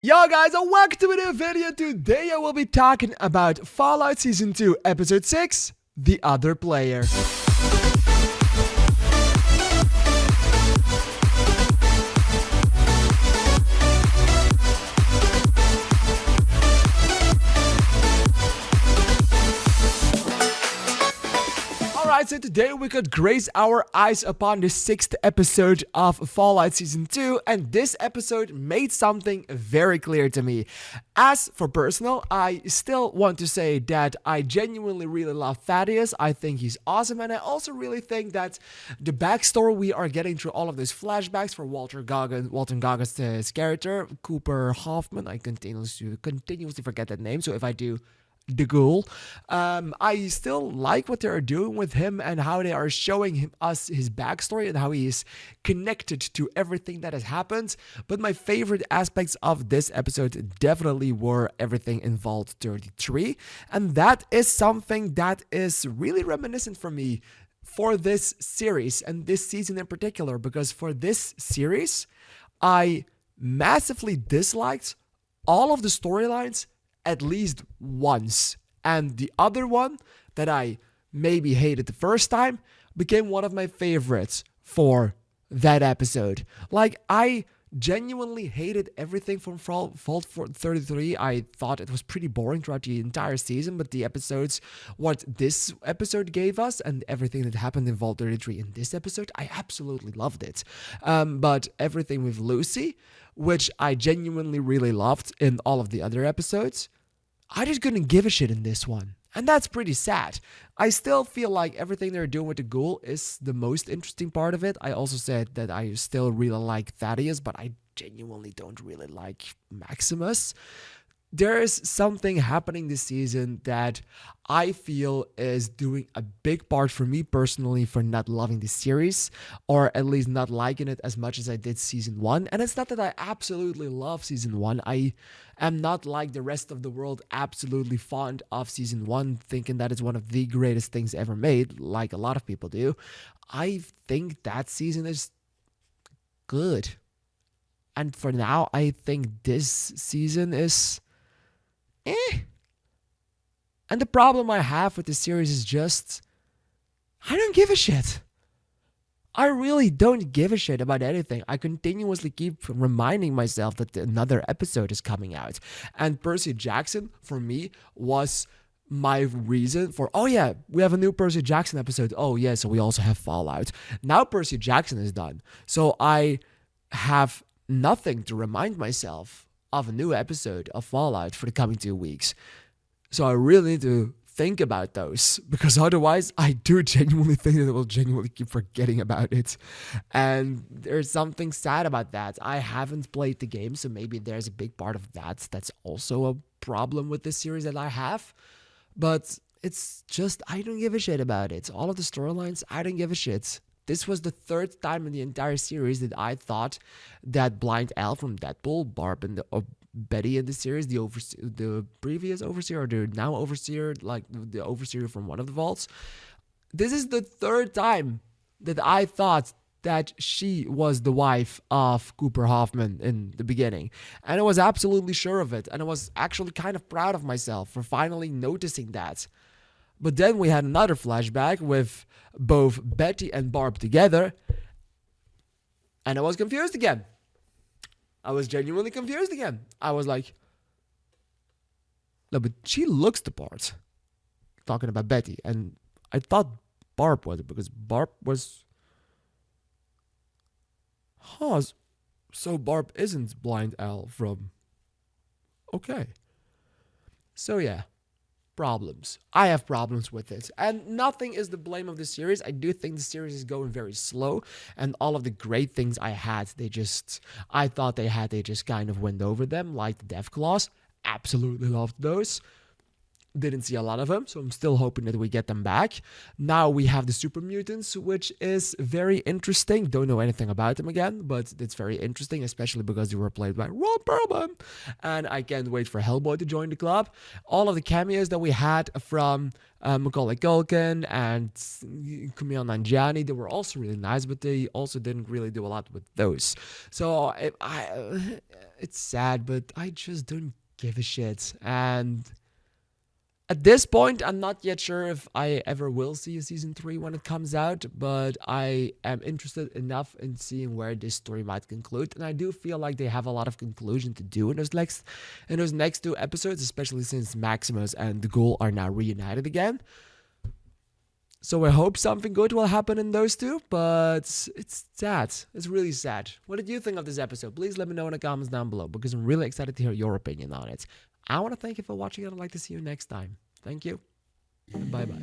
Yo guys, and welcome to a new video. Today I will be talking about Fallout Season 2, Episode 6, The Other Player. Alright, so today we could grace our eyes upon the 6th episode of Fallout Season 2, and this episode made something very clear to me. As for personal, I still want to say that I genuinely really love Thaddeus. I think he's awesome, and I also really think that the backstory we are getting through all of those flashbacks for Walton Goggins' character, Cooper Hoffman, I continuously forget that name, so if I do, the ghoul. I still like what they are doing with him and how they are showing us his backstory and how he is connected to everything that has happened. But my favorite aspects of this episode definitely were everything in Vault 33. And that is something that is really reminiscent for me for this series and this season in particular, because for this series, I massively disliked all of the storylines at least once. And the other one that I maybe hated the first time became one of my favorites for that episode. Like, I genuinely hated everything from Vault 33. I thought it was pretty boring throughout the entire season, but the episodes, what this episode gave us and everything that happened in Vault 33 in this episode, I absolutely loved it. But everything with Lucy, which I genuinely really loved in all of the other episodes, I just couldn't give a shit in this one. And that's pretty sad. I still feel like everything they're doing with the ghoul is the most interesting part of it. I also said that I still really like Thaddeus, but I genuinely don't really like Maximus. There is something happening this season that I feel is doing a big part for me personally for not loving the series, or at least not liking it as much as I did season 1. And it's not that I absolutely love season 1. I am not like the rest of the world absolutely fond of season 1, thinking that it's one of the greatest things ever made, like a lot of people do. I think that season is good. And for now, I think this season is And the problem I have with the series is just, I don't give a shit. I really don't give a shit about anything. I continuously keep reminding myself that another episode is coming out. And Percy Jackson, for me, was my reason for, oh yeah, we have a new Percy Jackson episode. Oh yeah, so we also have Fallout. Now Percy Jackson is done. So I have nothing to remind myself of a new episode of Fallout for the coming 2 weeks. So I really need to think about those, because otherwise I do genuinely think that I will genuinely keep forgetting about it. And there's something sad about that. I haven't played the game, so maybe there's a big part of that that's also a problem with this series that I have. But it's just, I don't give a shit about it. All of the storylines, I don't give a shit. This was the third time in the entire series that I thought that Blind Al from Deadpool, Barb and Betty in the series, the previous overseer or the now overseer, like the overseer from one of the vaults. This is the third time that I thought that she was the wife of Cooper Hoffman in the beginning. And I was absolutely sure of it. And I was actually kind of proud of myself for finally noticing that. But then we had another flashback with both Betty and Barb together, and I was confused again. I was genuinely confused again. I was like, no, but she looks the part. Talking about Betty, and I thought Barb was it, because Barb was... Huh, so Barb isn't Blind Al from... Okay. So yeah. Problems. I have problems with it, and nothing is the blame of the series. I do think the series is going very slow, and all of the great things I thought they just kind of went over them, like the Death Claws. Absolutely loved those. Didn't see a lot of them, so I'm still hoping that we get them back. Now we have the super mutants, which is very interesting. Don't know anything about them again, but it's very interesting, especially because they were played by Ron Perlman. And I can't wait for Hellboy to join the club. All of the cameos that we had from Macaulay Culkin and Kumail Nanjiani, they were also really nice, but they also didn't really do a lot with those. So it's sad, but I just don't give a shit. And at this point, I'm not yet sure if I ever will see a season 3 when it comes out, but I am interested enough in seeing where this story might conclude, and I do feel like they have a lot of conclusion to do in those next 2 episodes, especially since Maximus and the Ghoul are now reunited again. So I hope something good will happen in those two, but it's sad. It's really sad. What did you think of this episode? Please let me know in the comments down below, because I'm really excited to hear your opinion on it. I want to thank you for watching, and I'd like to see you next time. Thank you, and bye-bye.